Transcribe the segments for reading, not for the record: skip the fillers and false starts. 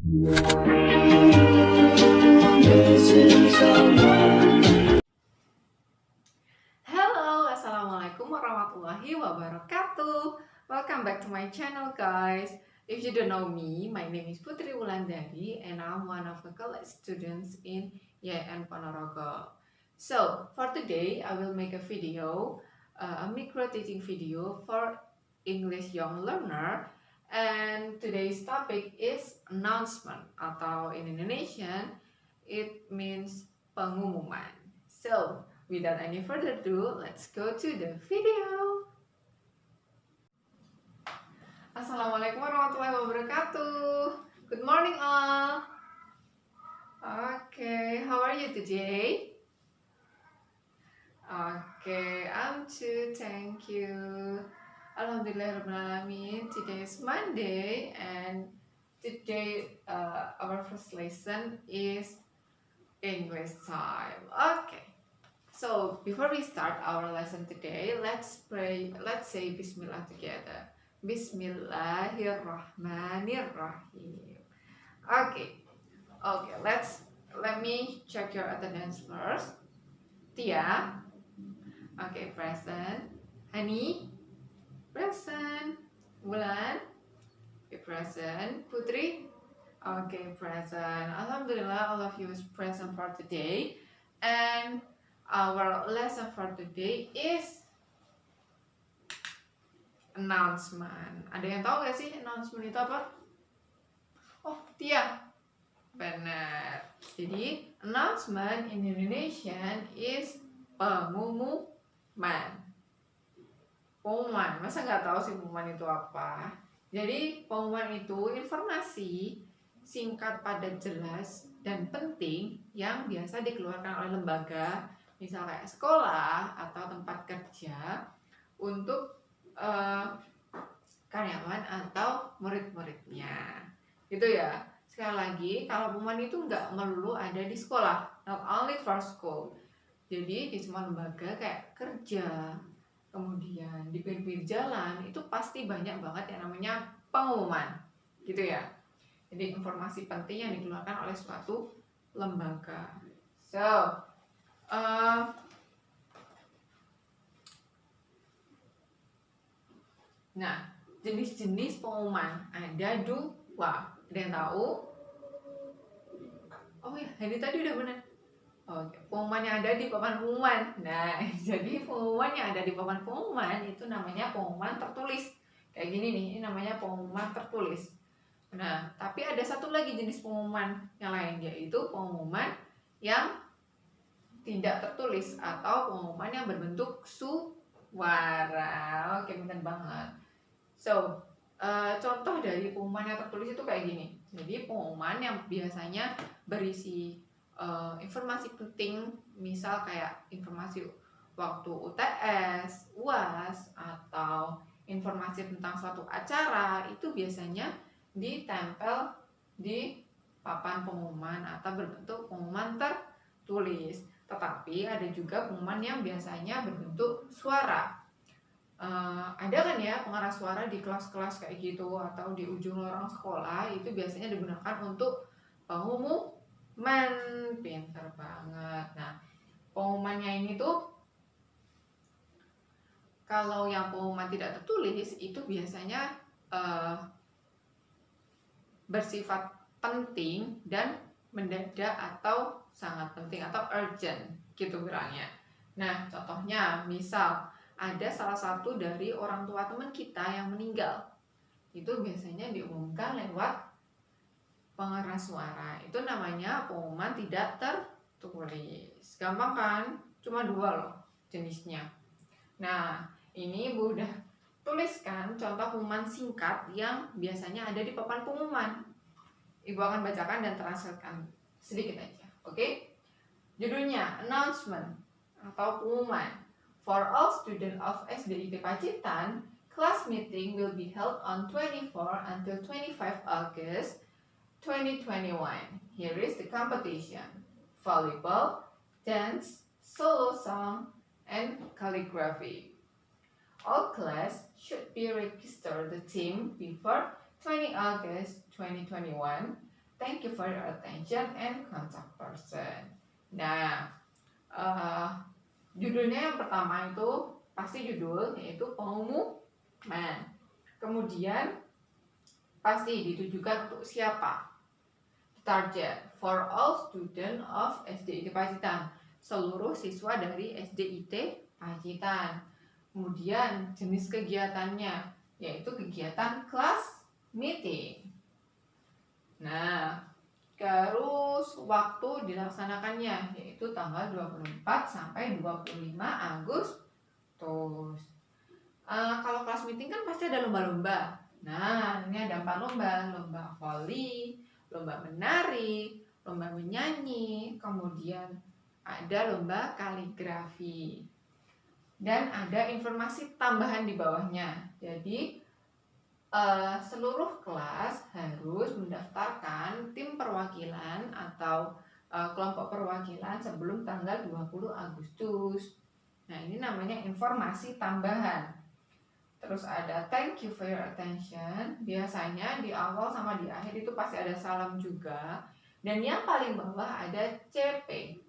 Hello, Assalamualaikum warahmatullahi wabarakatuh. Welcome back to my channel, guys. If you don't know me, my name is Putri Wulandari and I'm one of the college students in YN Ponorogo. So, for today, I will make a video, a micro teaching video for English young learner. And today's topic is announcement, atau in Indonesian, it means pengumuman. So, without any further ado, let's go to the video. Assalamualaikum warahmatullahi wabarakatuh. Good morning all. Okay, how are you today? Okay, I'm too, thank you. Alhamdulillahirrahmanirrahim. Today is Monday and today our first lesson is English time. Okay. So, before we start our lesson today, let's pray, let's say Bismillah together. Bismillahirrahmanirrahim. Okay, let me check your attendance first. Tia, okay, present. Hani, present. Wulan, okay, present. Putri, okay, present. Alhamdulillah, all of you is present for today. And our lesson for today is announcement. Ada yang tahu gak sih announcement itu apa? Oh, Tia. Benar. Jadi, announcement in Indonesian is pengumuman. Pengumuman. Masa nggak tahu sih pengumuman itu apa? Jadi, pengumuman itu informasi singkat, padat, jelas, dan penting yang biasa dikeluarkan oleh lembaga, misalnya sekolah atau tempat kerja untuk karyawan atau murid-muridnya, gitu ya. Sekali lagi, kalau pengumuman itu nggak melulu ada di sekolah, not only for school. Jadi di semua lembaga kayak kerja, kemudian di pinggir jalan itu pasti banyak banget yang namanya pengumuman, gitu ya. Jadi informasi penting yang dikeluarkan oleh suatu lembaga. So, nah, jenis-jenis pengumuman ada dua. Ada yang tahu? Oh ya, ini tadi udah benar. Oke, pengumuman yang ada di papan pengumuman. Nah, jadi pengumuman yang ada di papan pengumuman itu namanya pengumuman tertulis. Kayak gini nih, ini namanya pengumuman tertulis. Nah, tapi ada satu lagi jenis pengumuman yang lain, yaitu pengumuman yang tidak tertulis atau pengumuman yang berbentuk suara. Oke, benar banget. So, contoh dari pengumuman yang tertulis itu kayak gini. Jadi pengumuman yang biasanya berisi informasi penting, misal kayak informasi waktu UTS, UAS, atau informasi tentang suatu acara, itu biasanya ditempel di papan pengumuman atau berbentuk pengumuman tertulis. Tetapi ada juga pengumuman yang biasanya berbentuk suara. Ada kan ya pengeras suara di kelas-kelas kayak gitu atau di ujung lorong sekolah, itu biasanya digunakan untuk pengumuman. Pinter banget. Nah, pengumumannya ini tuh kalau yang pengumuman tidak tertulis itu biasanya bersifat penting dan mendadak atau sangat penting atau urgent gitu bilangnya. Nah, contohnya misal ada salah satu dari orang tua teman kita yang meninggal, itu biasanya diumumkan lewat pengeras suara. Itu namanya pengumuman tidak tertulis. Gampang kan? Cuma dua loh jenisnya. Nah, ini Ibu udah tuliskan contoh pengumuman singkat yang biasanya ada di papan pengumuman. Ibu akan bacakan dan translatekan sedikit aja. Oke? Judulnya announcement atau pengumuman. For all students of SDIT Pacitan, class meeting will be held on 24 until 25 August 2021. Here is the competition: volleyball, dance, solo song, and calligraphy. All class should be registered the team before 20 August 2021 thank you for your attention and contact person. Nah, judulnya yang pertama itu pasti judul, yaitu pengumuman. Kemudian pasti ditujukan untuk siapa? Target for all student of SDIT Pacitan, seluruh siswa dari SDIT Pacitan. Kemudian jenis kegiatannya, yaitu kegiatan kelas meeting. Nah, terus waktu dilaksanakannya, yaitu tanggal 24 sampai 25 Agustus. Kalau kelas meeting kan pasti ada lomba-lomba. Nah, ini ada 4 lomba. Lomba volley, lomba menari, lomba menyanyi, kemudian ada lomba kaligrafi. Dan ada informasi tambahan di bawahnya. Jadi seluruh kelas harus mendaftarkan tim perwakilan atau kelompok perwakilan sebelum tanggal 20 Agustus. Nah, ini namanya informasi tambahan. Terus ada thank you for your attention. Biasanya di awal sama di akhir itu pasti ada salam juga. Dan yang paling bawah ada CP.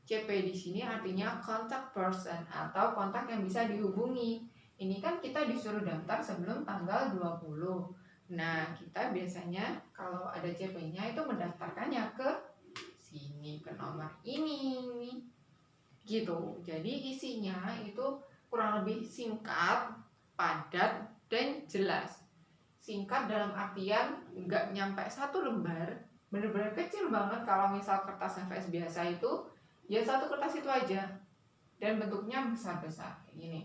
CP di sini artinya contact person atau kontak yang bisa dihubungi. Ini kan kita disuruh daftar sebelum tanggal 20. Nah, kita biasanya kalau ada CP-nya itu mendaftarkannya ke sini, ke nomor ini. Gitu. Jadi isinya itu kurang lebih singkat, padat, dan jelas. Singkat dalam artian nggak nyampe 1 lembar, bener-bener kecil banget. Kalau misal kertas NVS biasa itu ya 1 kertas itu aja, dan bentuknya besar-besar kayak gini.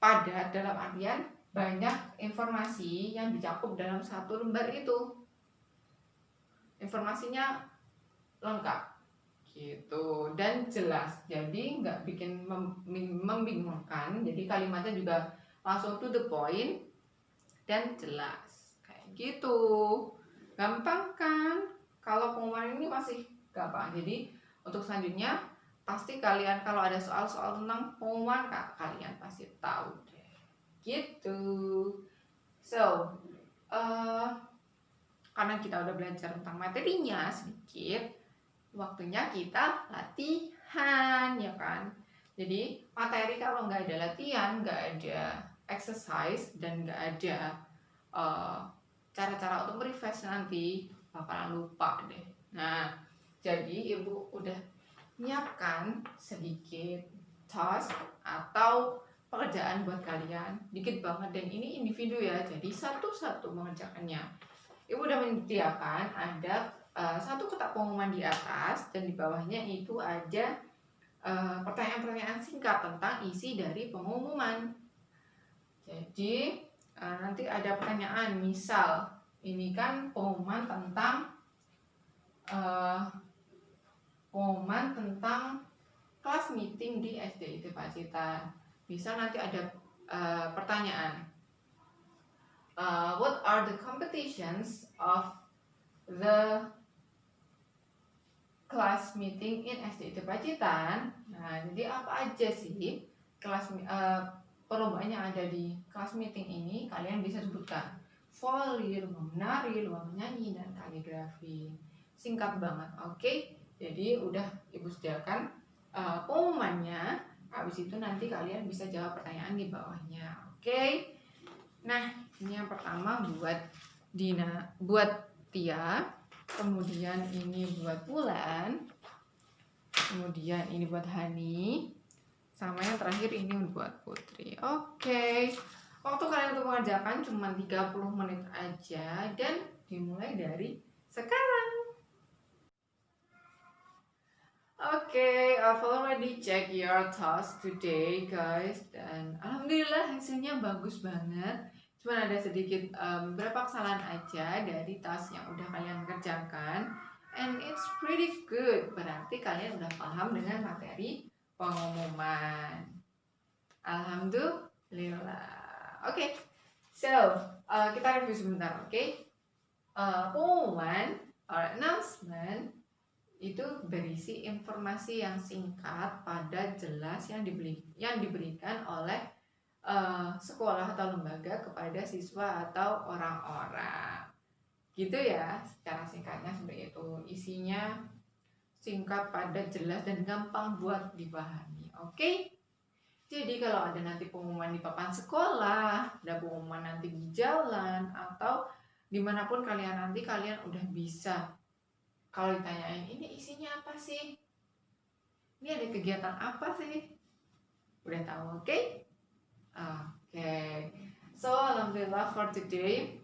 Padat dalam artian banyak informasi yang dicakup dalam 1 lembar itu. Informasinya lengkap gitu dan jelas, jadi nggak bikin membingungkan. Jadi kalimatnya juga langsung to the point dan jelas kayak gitu. Gampang kan? Kalau pengumuman ini masih gampang. Jadi untuk selanjutnya pasti kalian kalau ada soal-soal tentang pengumuman kalian pasti tahu deh. Gitu. So, karena kita udah belajar tentang materinya sedikit, waktunya kita latihan, ya kan? Jadi materi kalau nggak ada latihan, nggak ada exercise, dan nggak ada cara-cara untuk refresh nanti, bakalan lupa deh. Nah, jadi ibu udah nyiapkan sedikit task atau pekerjaan buat kalian, dikit banget, dan ini individu ya, jadi satu-satu mengerjakannya. Ibu udah menyediakan ada 1 kotak pengumuman di atas, dan di bawahnya itu ada pertanyaan-pertanyaan singkat tentang isi dari pengumuman. Jadi nanti ada pertanyaan, misal ini kan pengumuman tentang kelas meeting di SDIT Pacitan. Misal nanti ada pertanyaan, what are the competitions of the class meeting in SDIT Pacitan? Nah, jadi apa aja sih perlombaan yang ada di kelas meeting ini? Kalian bisa sebutkan volley, lomba menari, lomba menyanyi, dan kaligrafi. Singkat banget, oke? Jadi udah ibu sediakan pengumumannya. Habis itu nanti kalian bisa jawab pertanyaan di bawahnya, oke? Nah, ini yang pertama buat Tia, kemudian ini buat Bulan, kemudian ini buat Hani, sama yang terakhir ini buat Putri. Oke. Waktu kalian untuk mengerjakan cuma 30 menit aja, dan dimulai dari sekarang. Oke, I've already check your task today, guys, dan alhamdulillah hasilnya bagus banget. Cuma ada sedikit beberapa kesalahan aja dari task yang udah kalian kerjakan, and it's pretty good. Berarti kalian udah paham dengan materi pengumuman. Alhamdulillah. Oke, so kita review sebentar, oke? Pengumuman or announcement itu berisi informasi yang singkat, padat, jelas yang diberikan oleh sekolah atau lembaga kepada siswa atau orang-orang. Gitu ya, secara singkatnya isinya singkat, padat, jelas, dan gampang buat dipahami. Oke? Jadi kalau ada nanti pengumuman di papan sekolah, ada pengumuman nanti di jalan, atau dimanapun kalian nanti, kalian udah bisa. Kalau ditanyain, ini isinya apa sih? Ini ada kegiatan apa sih? Udah tahu, oke? Oke. So, alhamdulillah for today,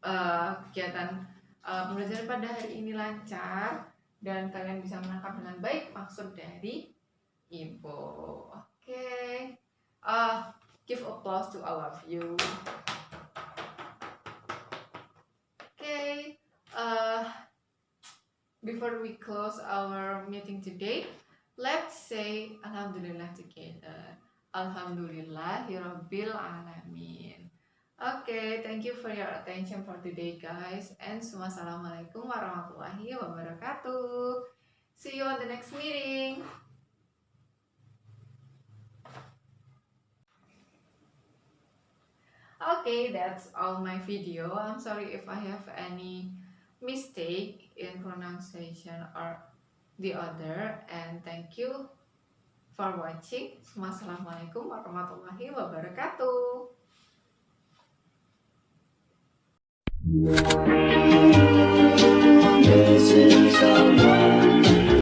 kegiatan pembelajaran pada hari ini lancar dan kalian bisa menangkap dengan baik maksud dari Ibu. Oke. Give applause to all of you. Okay. Before we close our meeting today, let's say Alhamdulillah together. Alhamdulillahirabbil alamin. Okay, thank you for your attention for today, guys. And Assalamualaikum warahmatullahi wabarakatuh. See you on the next meeting. Okay, that's all my video. I'm sorry if I have any mistake in pronunciation or the other, and thank you for watching. Wassalamualaikum warahmatullahi wabarakatuh.